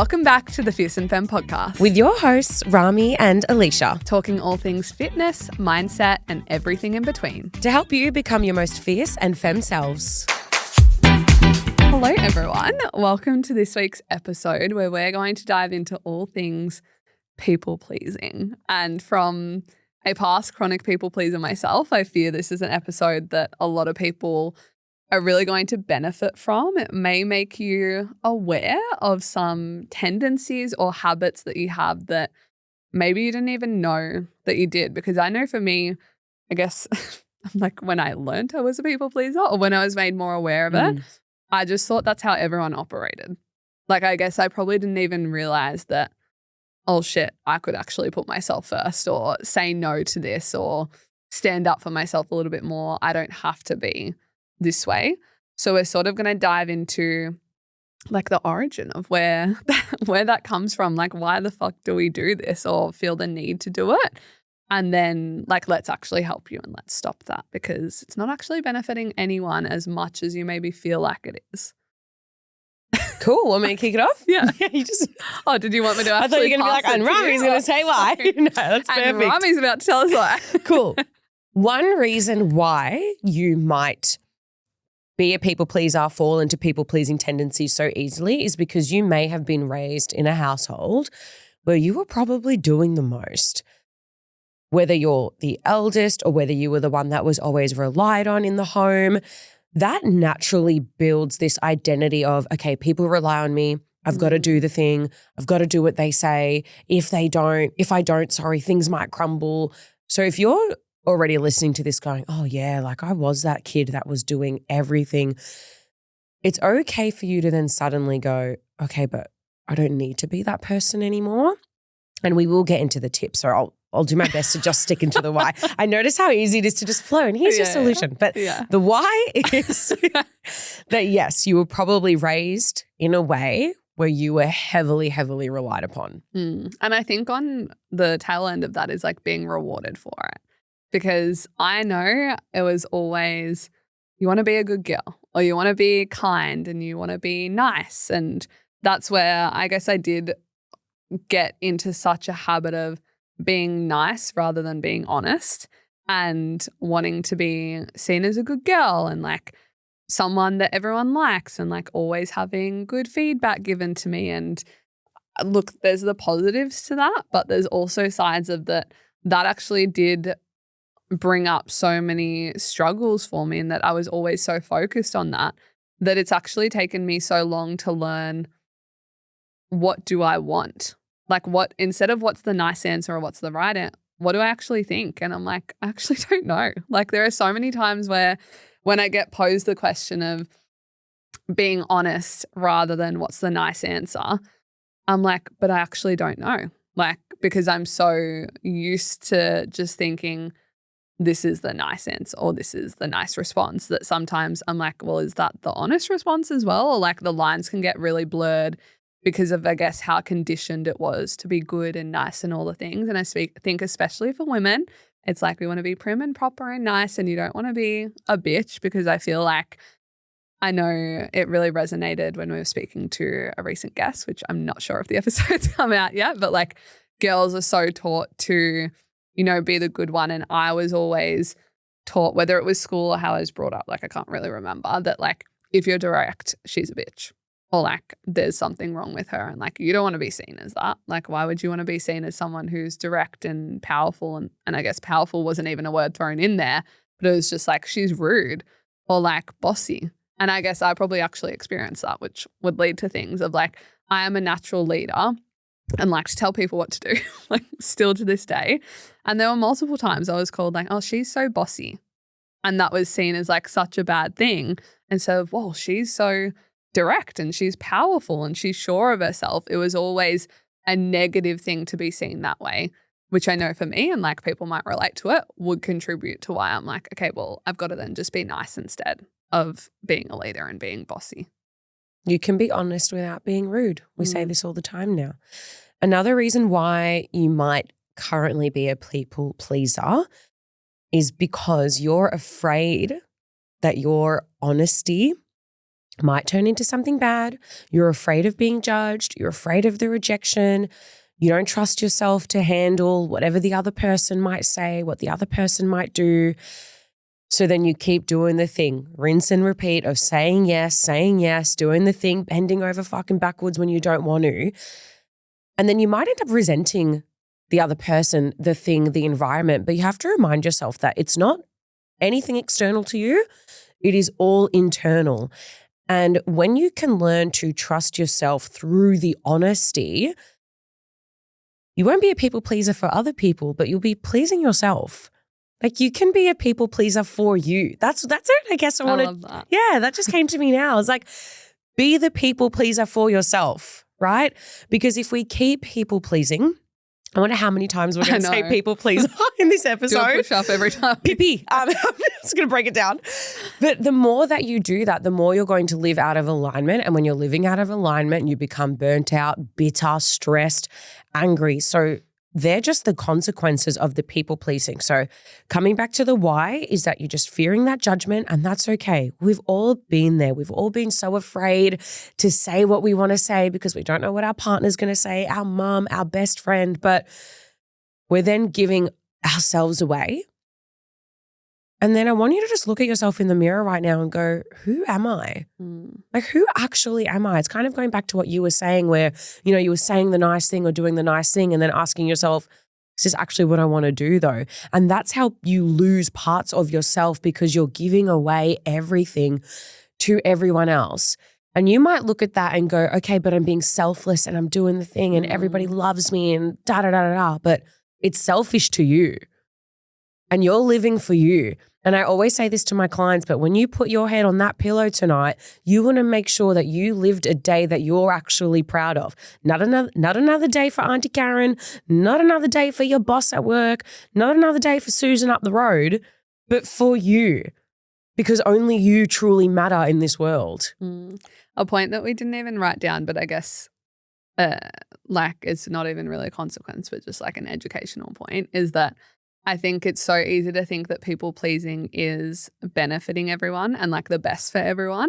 Welcome back to the Fierce and Femme podcast. With your hosts, Rami and Alicia. Talking all things fitness, mindset, and everything in between. To help you become your most fierce and femme selves. Hello, everyone. Welcome to this week's episode where we're going to dive into all things people-pleasing. And from a past chronic people-pleaser myself, I fear this is an episode that a lot of people are really going to benefit from. It may make you aware of some tendencies or habits that you have that maybe you didn't even know that you did. Because I know for me, I guess like when I learned I was a people pleaser or when I was made more aware of it, I just thought that's how everyone operated. Like, I guess I probably didn't even realize that, oh shit, I could actually put myself first or say no to this or stand up for myself a little bit more. I don't have to be this way. So we're sort of going to dive into like the origin of where that comes from. Like, why the fuck do we do this or feel the need to do it? And then like, let's actually help you and let's stop that because it's not actually benefiting anyone as much as you maybe feel like it is. Cool. Want me to kick it off? Yeah. You just. Oh, did you want me to actually I thought you were going to be like, and Rami's going to say why. No, that's perfect. And Rami's about to tell us why. Cool. One reason why you might be a people pleaser, fall into people pleasing tendencies so easily is because you may have been raised in a household where you were probably doing the most. Whether you're the eldest or whether you were the one that was always relied on in the home, that naturally builds this identity of, okay, people rely on me. I've got to do the thing. I've got to do what they say. If I don't, things might crumble. So if you're already listening to this going, oh yeah, like I was that kid that was doing everything, it's okay for you to then suddenly go, okay, but I don't need to be that person anymore. And we will get into the tips. So I'll do my best to just stick into the why. I notice how easy it is to just flow and here's your solution. But the why is that yes, you were probably raised in a way where you were heavily, heavily relied upon. And I think on the tail end of that is like being rewarded for it. Because I know it was always, you want to be a good girl or you want to be kind and you want to be nice. And that's where I guess I did get into such a habit of being nice rather than being honest and wanting to be seen as a good girl and like someone that everyone likes and like always having good feedback given to me. And look, there's the positives to that, but there's also sides of that actually did bring up so many struggles for me and that I was always so focused on that it's actually taken me so long to learn what do I want? Like what, instead of what's the nice answer or what's the right answer, what do I actually think? And I'm like, I actually don't know. Like there are so many times where when I get posed the question of being honest rather than what's the nice answer, I'm like, but I actually don't know. Like, because I'm so used to just thinking this is the nice answer or this is the nice response that sometimes I'm like, well, is that the honest response as well? Or like the lines can get really blurred because of, I guess, how conditioned it was to be good and nice and all the things. And I think especially for women, it's like we want to be prim and proper and nice and you don't want to be a bitch because I feel like I know it really resonated when we were speaking to a recent guest, which I'm not sure if the episode's come out yet, but like girls are so taught to, you know, be the good one. And I was always taught, whether it was school or how I was brought up, like I can't really remember, that like if you're direct, she's a bitch. Or like there's something wrong with her and like you don't want to be seen as that. Like why would you want to be seen as someone who's direct and powerful? And I guess powerful wasn't even a word thrown in there, but it was just like she's rude or like bossy. And I guess I probably actually experienced that, which would lead to things of like I am a natural leader and like to tell people what to do, like still to this day. And there were multiple times I was called like, oh, she's so bossy. And that was seen as like such a bad thing. Instead of, whoa, she's so direct and she's powerful and she's sure of herself. It was always a negative thing to be seen that way, which I know for me and like people might relate to it would contribute to why I'm like, okay, well, I've got to then just be nice instead of being a leader and being bossy. You can be honest without being rude. We say this all the time now. Another reason why you might currently be a people pleaser is because you're afraid that your honesty might turn into something bad. You're afraid of being judged. You're afraid of the rejection. You don't trust yourself to handle whatever the other person might say, what the other person might do. So then you keep doing the thing, rinse and repeat of saying yes, doing the thing, bending over fucking backwards when you don't want to. And then you might end up resenting the other person, the thing, the environment, but you have to remind yourself that it's not anything external to you. It is all internal. And when you can learn to trust yourself through the honesty, you won't be a people pleaser for other people, but you'll be pleasing yourself. Like you can be a people pleaser for you. That's it. I guess I love that. Yeah, that just came to me now. It's like, be the people pleaser for yourself, right? Because if we keep people pleasing, I wonder how many times we're going to say people please in this episode. Do a push-up every time. Pippi. I'm just going to break it down. But the more that you do that, the more you're going to live out of alignment. And when you're living out of alignment, you become burnt out, bitter, stressed, angry. So they're just the consequences of the people pleasing. So coming back to the why is that you're just fearing that judgment, and that's okay. We've all been there. We've all been so afraid to say what we want to say because we don't know what our partner's going to say, our mum, our best friend, but we're then giving ourselves away. And then I want you to just look at yourself in the mirror right now and go, who am I? Like, who actually am I? It's kind of going back to what you were saying where, you know, you were saying the nice thing or doing the nice thing and then asking yourself, is this actually what I want to do though? And that's how you lose parts of yourself because you're giving away everything to everyone else. And you might look at that and go, okay, but I'm being selfless and I'm doing the thing and everybody loves me and da-da-da-da-da. But it's selfish to you and you're living for you. And I always say this to my clients, but when you put your head on that pillow tonight, you want to make sure that you lived a day that you're actually proud of. Not another day for Auntie Karen, not another day for your boss at work, not another day for Susan up the road, but for you, because only you truly matter in this world. A point that we didn't even write down, but I guess like it's not even really a consequence, but just like an educational point, is that I think it's so easy to think that people pleasing is benefiting everyone and like the best for everyone.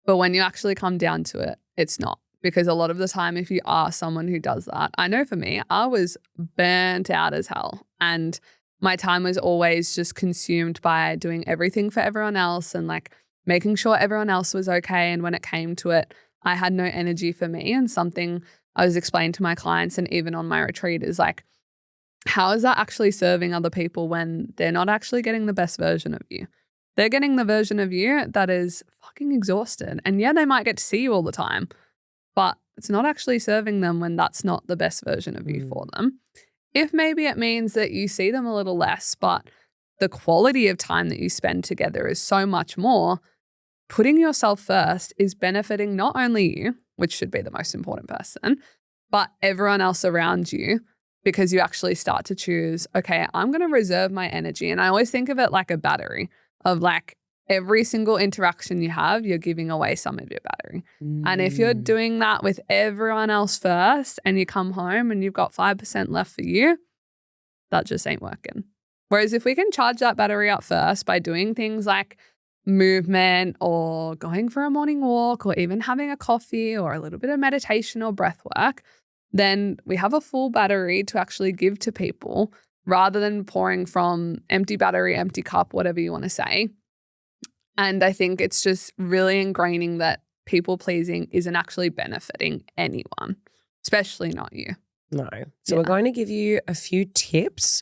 But when you actually come down to it, it's not. Because a lot of the time, if you are someone who does that, I know for me, I was burnt out as hell. And my time was always just consumed by doing everything for everyone else and like making sure everyone else was okay. And when it came to it, I had no energy for me. And something I was explaining to my clients and even on my retreat is like, how is that actually serving other people when they're not actually getting the best version of you? They're getting the version of you that is fucking exhausted. And yeah, they might get to see you all the time, but it's not actually serving them when that's not the best version of you for them. If maybe it means that you see them a little less, but the quality of time that you spend together is so much more, putting yourself first is benefiting not only you, which should be the most important person, but everyone else around you. Because you actually start to choose, okay, I'm going to reserve my energy. And I always think of it like a battery of like every single interaction you have, you're giving away some of your battery. And if you're doing that with everyone else first and you come home and you've got 5% left for you, that just ain't working. Whereas if we can charge that battery up first by doing things like movement or going for a morning walk or even having a coffee or a little bit of meditation or breath work, then we have a full battery to actually give to people rather than pouring from empty battery, empty cup, whatever you want to say. And I think it's just really ingraining that people pleasing isn't actually benefiting anyone, especially not you. No. So we're going to give you a few tips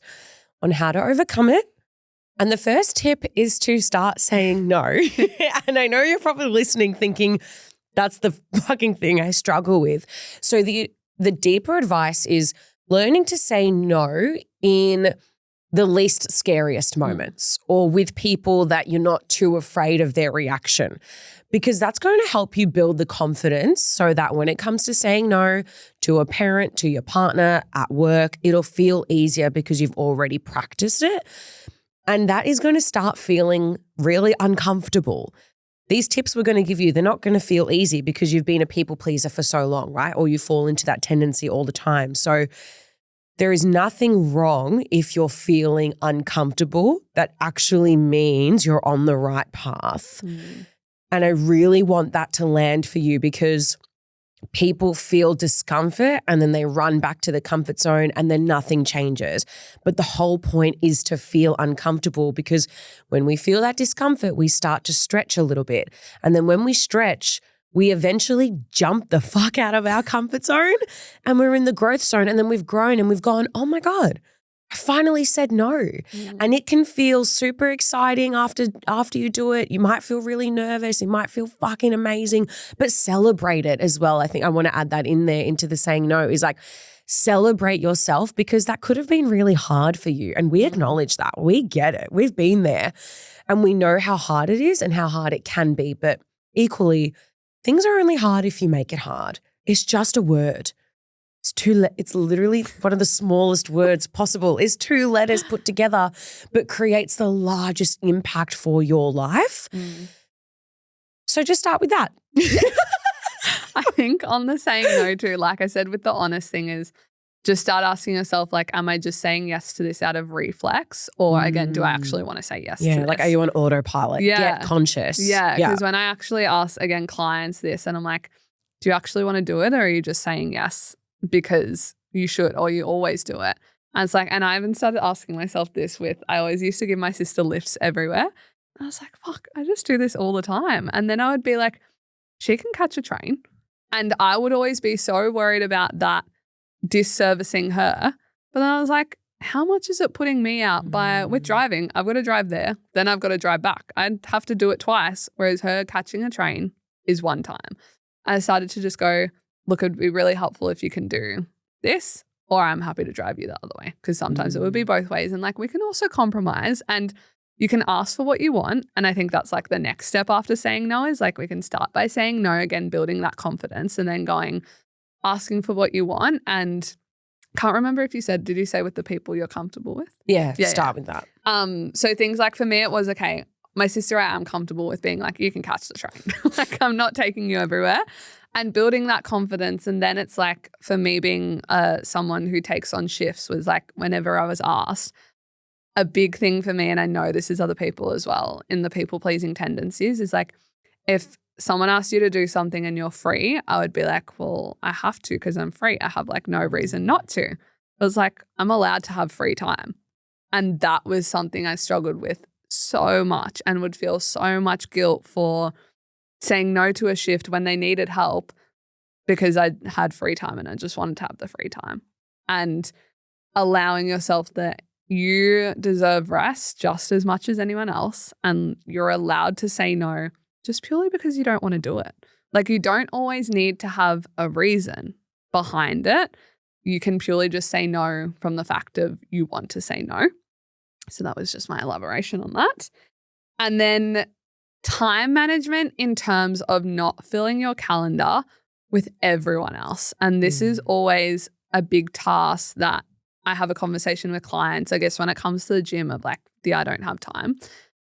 on how to overcome it. And the first tip is to start saying no. And I know you're probably listening thinking, that's the fucking thing I struggle with. So the deeper advice is learning to say no in the least scariest moments or with people that you're not too afraid of their reaction, because that's going to help you build the confidence so that when it comes to saying no to a parent, to your partner, at work, it'll feel easier because you've already practiced it. And that is going to start feeling really uncomfortable. These tips we're going to give you, they're not going to feel easy because you've been a people pleaser for so long, right? Or you fall into that tendency all the time. So there is nothing wrong if you're feeling uncomfortable. That actually means you're on the right path. And I really want that to land for you because people feel discomfort and then they run back to the comfort zone and then nothing changes. But the whole point is to feel uncomfortable because when we feel that discomfort, we start to stretch a little bit. And then when we stretch, we eventually jump the fuck out of our comfort zone and we're in the growth zone. And then we've grown and we've gone, oh my God, I finally said no. Mm. And it can feel super exciting after you do it. You might feel really nervous. You might feel fucking amazing, but celebrate it as well. I think I want to add that in there into the saying no is like celebrate yourself because that could have been really hard for you. And we acknowledge that. We get it. We've been there and we know how hard it is and how hard it can be. But equally, things are only hard if you make it hard. It's just a word. It's literally one of the smallest words possible. It's 2 letters put together, but creates the largest impact for your life. So just start with that. I think on the saying no too, like I said with the honest thing is just start asking yourself like, am I just saying yes to this out of reflex? Or again, do I actually want to say yes to this? Like are you on autopilot? Get conscious. Yeah, because when I actually ask, again, clients this and I'm like, do you actually want to do it or are you just saying yes because you should or you always do it? And it's like, and I even started asking myself this with, I always used to give my sister lifts everywhere. And I was like, fuck, I just do this all the time. And then I would be like, she can catch a train. And I would always be so worried about that disservicing her. But then I was like, how much is it putting me out with driving? I've got to drive there, then I've got to drive back. I'd have to do it twice, whereas her catching a train is one time. I started to just go, look, it'd be really helpful if you can do this, or I'm happy to drive you the other way. Because sometimes it would be both ways. And like we can also compromise and you can ask for what you want. And I think that's like the next step after saying no is like we can start by saying no, again, building that confidence and then going, asking for what you want. And can't remember if you said, did you say with the people you're comfortable with? Yeah, start with that. So things like for me, it was, okay, my sister, I am comfortable with being like, you can catch the train. Like I'm not taking you everywhere. And building that confidence. And then it's like for me being someone who takes on shifts was like whenever I was asked, a big thing for me, and I know this is other people as well in the people-pleasing tendencies, is like if someone asks you to do something and you're free, I would be like, well, I have to because I'm free. I have like no reason not to. It was like, I'm allowed to have free time. And that was something I struggled with so much and would feel so much guilt for saying no to a shift when they needed help because I had free time and I just wanted to have the free time. And allowing yourself that you deserve rest just as much as anyone else and you're allowed to say no just purely because you don't want to do it. Like you don't always need to have a reason behind it. You can purely just say no from the fact of you want to say no. So that was just my elaboration on that. And then time management in terms of not filling your calendar with everyone else. And this is always a big task that I have a conversation with clients, I guess, when it comes to the gym of like, I don't have time.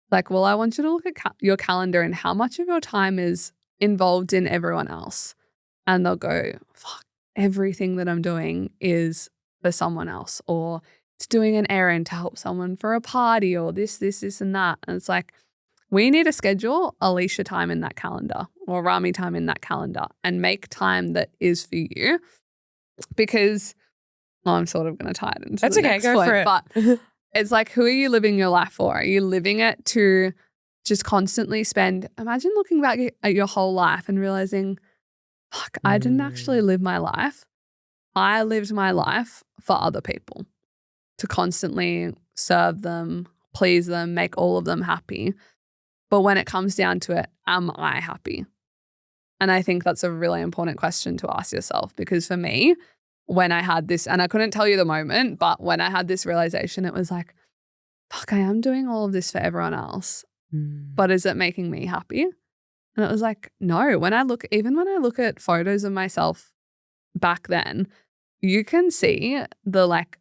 Like, well, I want you to look at your calendar and how much of your time is involved in everyone else. And they'll go, fuck, everything that I'm doing is for someone else, or it's doing an errand to help someone for a party, or this, and that. And it's like, we need to schedule Alicia time in that calendar or Rami time in that calendar and make time that is for you because I'm sort of going to tie it into That's the okay, next go point, for it. But it's like, who are you living your life for? Are you living it to just constantly spend, imagine looking back at your whole life and realizing, fuck, I didn't actually live my life. I lived my life for other people to constantly serve them, please them, make all of them happy. But when it comes down to it, am I happy? And I think that's a really important question to ask yourself because for me, when I had this, and I couldn't tell you the moment, but when I had this realization, it was like, fuck, I am doing all of this for everyone else, but is it making me happy? And it was like, no. Even when I look at photos of myself back then, you can see the like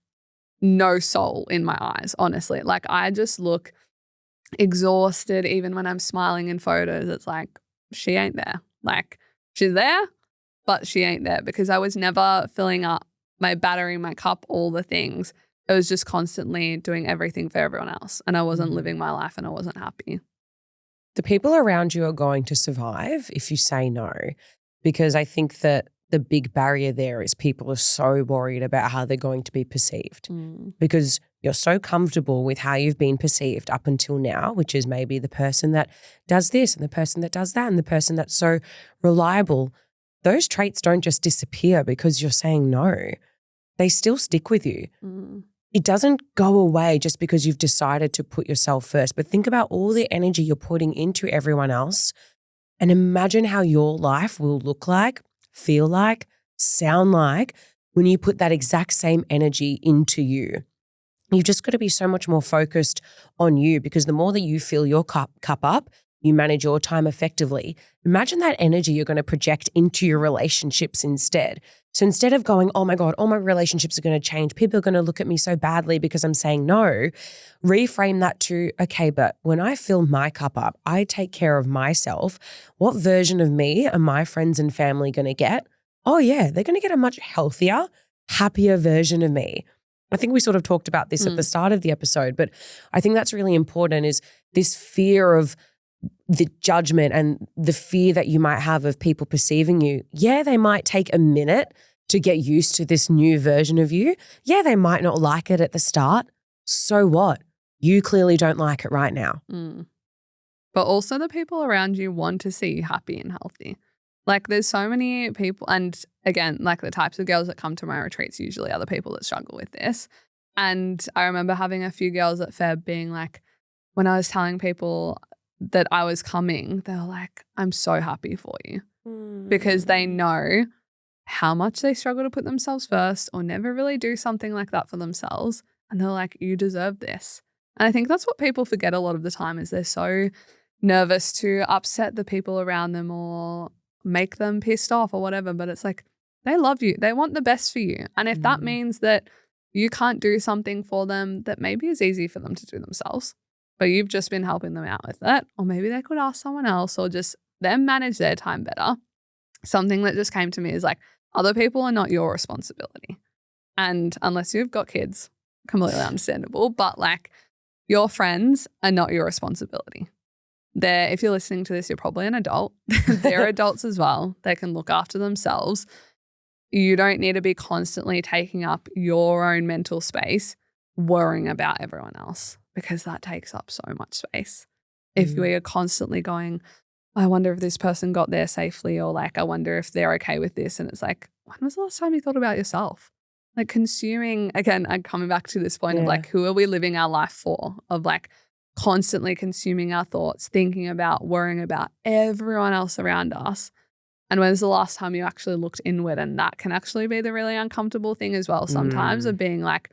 no soul in my eyes, honestly. Like I just look exhausted even when I'm smiling in photos. It's like, she ain't there. Like she's there, but she ain't there because I was never filling up my battery, my cup, all the things. It was just constantly doing everything for everyone else and I wasn't living my life and I wasn't happy. The people around you are going to survive if you say no, because I think that the big barrier there is people are so worried about how they're going to be perceived because you're so comfortable with how you've been perceived up until now, which is maybe the person that does this and the person that does that and the person that's so reliable. Those traits don't just disappear because you're saying no. They still stick with you. It doesn't go away just because you've decided to put yourself first. But think about all the energy you're putting into everyone else and imagine how your life will look like, feel like, sound like when you put that exact same energy into you. You've just got to be so much more focused on you because the more that you fill your cup up, you manage your time effectively. Imagine that energy you're going to project into your relationships instead. So instead of going, oh my God, all my relationships are going to change, people are going to look at me so badly because I'm saying no, reframe that to, okay, but when I fill my cup up, I take care of myself. What version of me are my friends and family going to get? Oh yeah, they're going to get a much healthier, happier version of me. I think we sort of talked about this at the start of the episode, but I think that's really important is this fear of the judgment and the fear that you might have of people perceiving you. Yeah, they might take a minute to get used to this new version of you. Yeah, they might not like it at the start. So what? You clearly don't like it right now. But also the people around you want to see you happy and healthy. Like there's so many people, and again, like the types of girls that come to my retreats usually are the people that struggle with this. And I remember having a few girls at Feb being like, when I was telling people that I was coming, they were like, I'm so happy for you. Because they know how much they struggle to put themselves first or never really do something like that for themselves. And they're like, you deserve this. And I think that's what people forget a lot of the time is they're so nervous to upset the people around them or make them pissed off or whatever. But it's like, they love you. They want the best for you. And if that means that you can't do something for them that maybe is easy for them to do themselves, but you've just been helping them out with it, or maybe they could ask someone else or just them manage their time better. Something that just came to me is like, other people are not your responsibility. And unless you've got kids, completely understandable, but like your friends are not your responsibility. If you're listening to this, you're probably an adult. They're adults as well. They can look after themselves. You don't need to be constantly taking up your own mental space, worrying about everyone else, because that takes up so much space. If we are constantly going, I wonder if this person got there safely, or like, I wonder if they're okay with this. And it's like, when was the last time you thought about yourself? Like consuming, again, I'm coming back to this point of like, who are we living our life for? Of like constantly consuming our thoughts, thinking about, worrying about everyone else around us. And when's the last time you actually looked inward? And that can actually be the really uncomfortable thing as well sometimes of being like,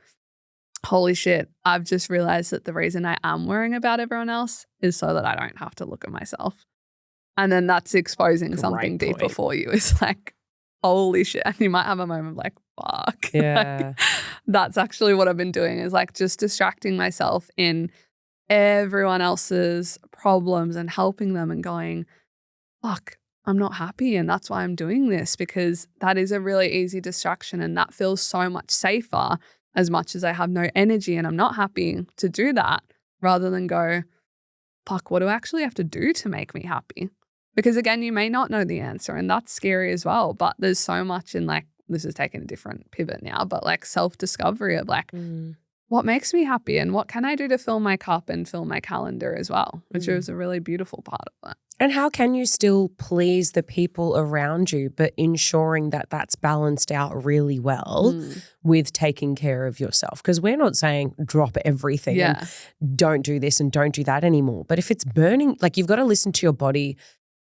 holy shit, I've just realized that the reason I am worrying about everyone else is so that I don't have to look at myself. And then that's exposing something deeper for you. It's like, holy shit. And you might have a moment of like, fuck. Yeah. Like, that's actually what I've been doing is like just distracting myself in everyone else's problems and helping them and going, fuck, I'm not happy. And that's why I'm doing this, because that is a really easy distraction. And that feels so much safer as much as I have no energy and I'm not happy to do that, rather than go, fuck, what do I actually have to do to make me happy? Because again, you may not know the answer and that's scary as well. But there's so much in like, this is taking a different pivot now, but like self-discovery of like, what makes me happy and what can I do to fill my cup and fill my calendar as well, which is a really beautiful part of it. And how can you still please the people around you, but ensuring that that's balanced out really well with taking care of yourself? Because we're not saying drop everything and don't do this and don't do that anymore. But if it's burning, like you've got to listen to your body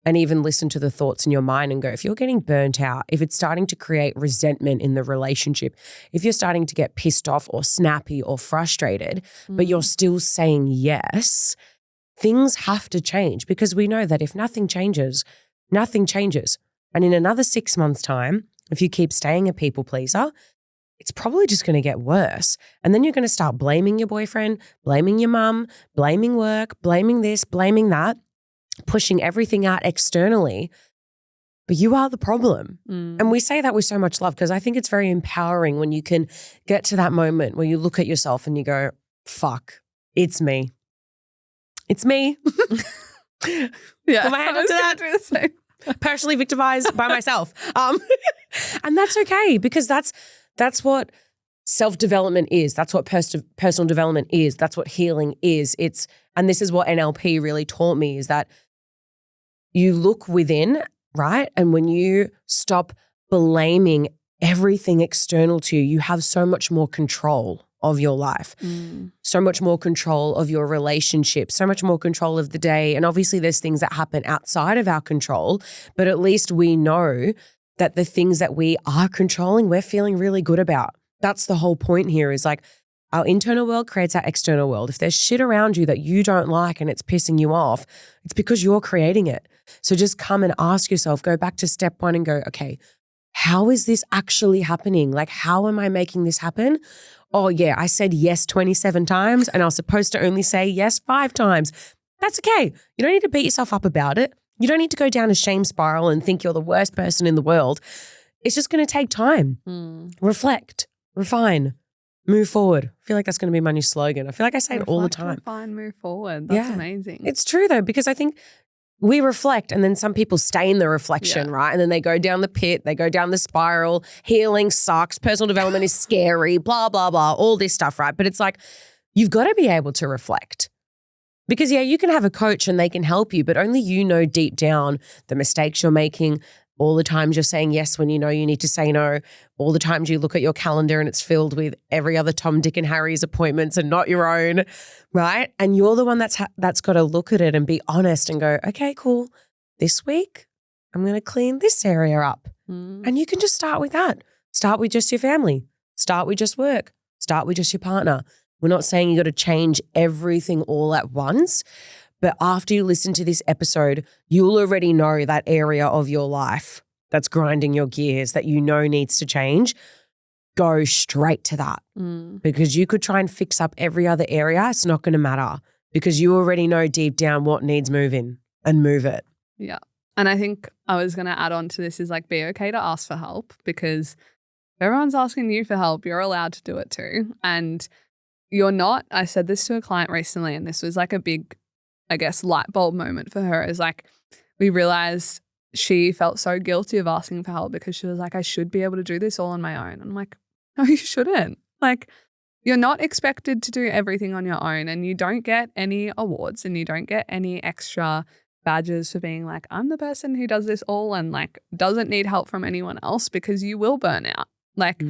and even listen to the thoughts in your mind and go, if you're getting burnt out, if it's starting to create resentment in the relationship, if you're starting to get pissed off or snappy or frustrated, but you're still saying yes, things have to change, because we know that if nothing changes, nothing changes. And in another 6 months' time, if you keep staying a people pleaser, it's probably just going to get worse. And then you're going to start blaming your boyfriend, blaming your mum, blaming work, blaming this, blaming that, pushing everything out externally. But you are the problem. And we say that with so much love, because I think it's very empowering when you can get to that moment where you look at yourself and you go, fuck, it's me. It's me. Yeah. Put my hand up to that. Do the same. Personally victimized by myself. And that's okay, because that's what self-development is. That's what personal development is. That's what healing is. And this is what NLP really taught me, is that you look within, right? And when you stop blaming everything external to you, you have so much more control of your life, so much more control of your relationship, so much more control of the day. And obviously there's things that happen outside of our control, but at least we know that the things that we are controlling, we're feeling really good about. That's the whole point here, is like our internal world creates our external world. If there's shit around you that you don't like and it's pissing you off, it's because you're creating it. So just come and ask yourself, go back to step one and go, okay, how is this actually happening? Like, how am I making this happen? Oh yeah, I said yes 27 times and I was supposed to only say yes 5 times. That's okay. You don't need to beat yourself up about it. You don't need to go down a shame spiral and think you're the worst person in the world. It's just going to take time. Reflect, refine, move forward. I feel like that's going to be my new slogan. I feel like I say it all the time. Refine, move forward. That's amazing. It's true though, because I think we reflect and then some people stay in the reflection, right? And then they go down the pit, they go down the spiral. Healing sucks. Personal development is scary, blah, blah, blah, all this stuff, right? But it's like, you've got to be able to reflect. Because you can have a coach and they can help you, but only you know deep down the mistakes you're making, all the times you're saying yes when you know you need to say no, all the times you look at your calendar and it's filled with every other Tom, Dick and Harry's appointments and not your own, right? And you're the one that's got to look at it and be honest and go, okay, cool. This week, I'm going to clean this area up. And you can just start with that. Start with just your family. Start with just work. Start with just your partner. We're not saying you got to change everything all at once, but after you listen to this episode, you'll already know that area of your life that's grinding your gears that you know needs to change. Go straight to that, because you could try and fix up every other area. It's not going to matter, because you already know deep down what needs moving, and move it. Yeah. And I think I was going to add on to this is like, be okay to ask for help, because if everyone's asking you for help, you're allowed to do it too. And you're not. I said this to a client recently, and this was like a big, I guess, light bulb moment for her, is like, we realized she felt so guilty of asking for help because she was like, I should be able to do this all on my own. And I'm like, no, you shouldn't. Like, you're not expected to do everything on your own, and you don't get any awards and you don't get any extra badges for being like, I'm the person who does this all and like doesn't need help from anyone else, because you will burn out. Like,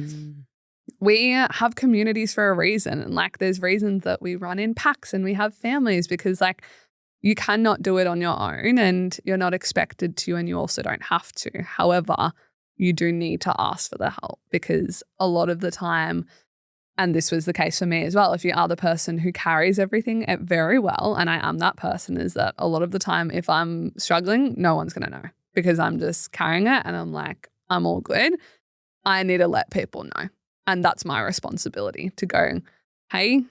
we have communities for a reason, and like there's reasons that we run in packs and we have families, because like you cannot do it on your own and you're not expected to, and you also don't have to. However, you do need to ask for the help, because a lot of the time, and this was the case for me as well, if you are the person who carries everything very well, and I am that person, is that a lot of the time if I'm struggling, no one's going to know, because I'm just carrying it and I'm like, I'm all good. I need to let people know. And that's my responsibility to go, hey,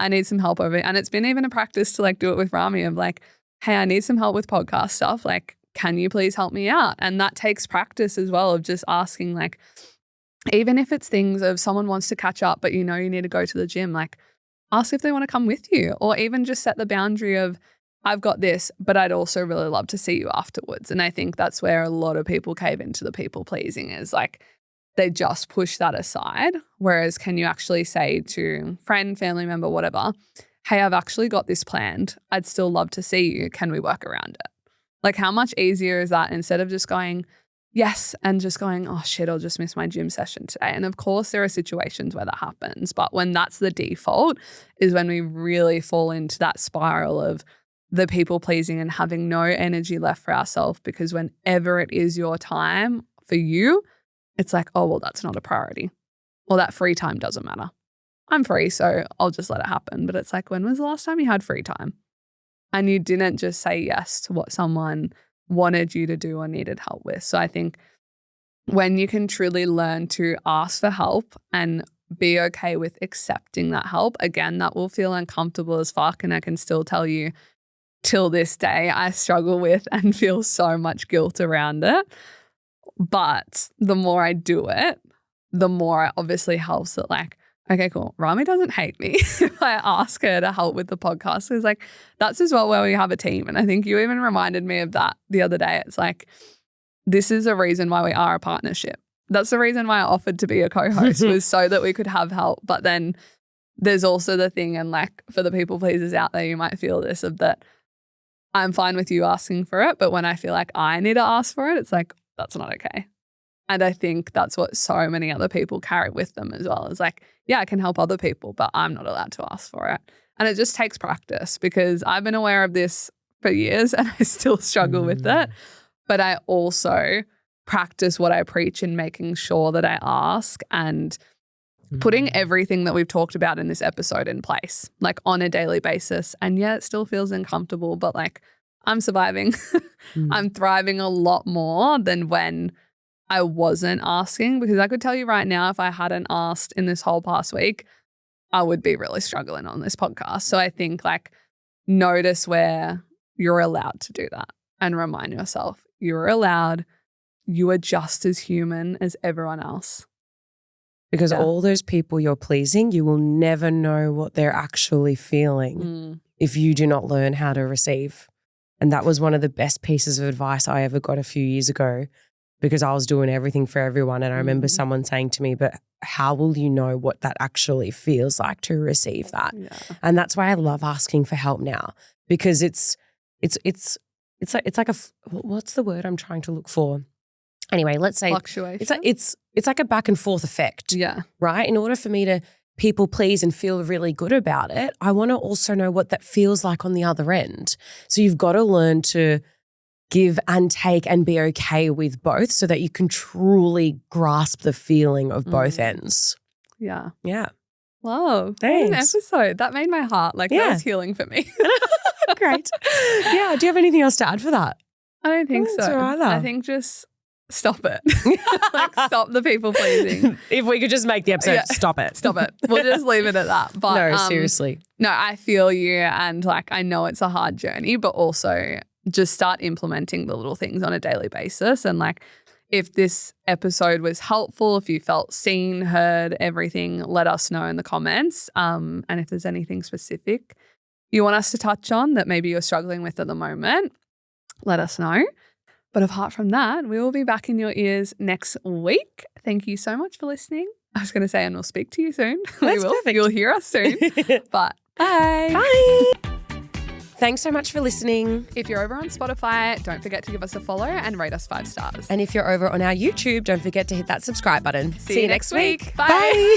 I need some help over it. And it's been even a practice to like do it with Rami of like, hey, I need some help with podcast stuff. Like, can you please help me out? And that takes practice as well of just asking, like, even if it's things of someone wants to catch up, but you know you need to go to the gym, like ask if they want to come with you, or even just set the boundary of, I've got this, but I'd also really love to see you afterwards. And I think that's where a lot of people cave into the people pleasing, is like, they just push that aside. Whereas can you actually say to friend, family member, whatever, hey, I've actually got this planned. I'd still love to see you. Can we work around it? Like, how much easier is that, instead of just going, yes, and just going, oh shit, I'll just miss my gym session today. And of course there are situations where that happens. But when that's the default is when we really fall into that spiral of the people pleasing and having no energy left for ourselves, because whenever it is your time for you, it's like, oh, well, that's not a priority. Well, that free time doesn't matter. I'm free, so I'll just let it happen. But it's like, when was the last time you had free time? And you didn't just say yes to what someone wanted you to do or needed help with. So I think when you can truly learn to ask for help and be okay with accepting that help, again, that will feel uncomfortable as fuck. And I can still tell you, till this day, I struggle with and feel so much guilt around it. But the more I do it, the more it obviously helps that like okay, cool. Rami doesn't hate me if I ask her to help with the podcast. Because like that's as well where we have a team. And I think you even reminded me of that the other day. It's like, this is a reason why we are a partnership. That's the reason why I offered to be a co-host was so that we could have help. But then there's also the thing, and like for the people pleasers out there, you might feel this of that I'm fine with you asking for it. But when I feel like I need to ask for it, it's like, that's not okay. And I think that's what so many other people carry with them as well. It's like, yeah, I can help other people, but I'm not allowed to ask for it. And it just takes practice because I've been aware of this for years and I still struggle with it. But I also practice what I preach in making sure that I ask and putting everything that we've talked about in this episode in place, like on a daily basis. And yeah, it still feels uncomfortable, but like I'm surviving. I'm thriving a lot more than when I wasn't asking, because I could tell you right now, if I hadn't asked in this whole past week, I would be really struggling on this podcast. So I think like notice where you're allowed to do that and remind yourself you're allowed. You are just as human as everyone else. Because all those people you're pleasing, you will never know what they're actually feeling if you do not learn how to receive. And that was one of the best pieces of advice I ever got a few years ago, because I was doing everything for everyone. And I remember someone saying to me, but how will you know what that actually feels like to receive that? Yeah. And that's why I love asking for help now, because it's like a, what's the word I'm trying to look for? Anyway, let's say fluctuation. It's like a back and forth effect. Yeah. Right? In order for me to people please and feel really good about it, I want to also know what that feels like on the other end. So you've got to learn to give and take and be okay with both so that you can truly grasp the feeling of both ends. Yeah. Yeah. Wow. Thanks. What an episode. That made my heart. Like that was healing for me. Great. Yeah. Do you have anything else to add for that? I don't think so. I think just stop it. Like stop the people pleasing. If we could just make the episode, stop it. Stop it. We'll just leave it at that. But no, seriously. No, I feel you, and like I know it's a hard journey, but also just start implementing the little things on a daily basis. And like if this episode was helpful, if you felt seen, heard, everything, let us know in the comments. And if there's anything specific you want us to touch on that maybe you're struggling with at the moment, let us know. But apart from that, we will be back in your ears next week. Thank you so much for listening. I was going to say, and we'll speak to you soon. That's perfect. You'll hear us soon. But bye. Bye. Thanks so much for listening. If you're over on Spotify, don't forget to give us a follow and rate us 5 stars. And if you're over on our YouTube, don't forget to hit that subscribe button. See you next week. Bye.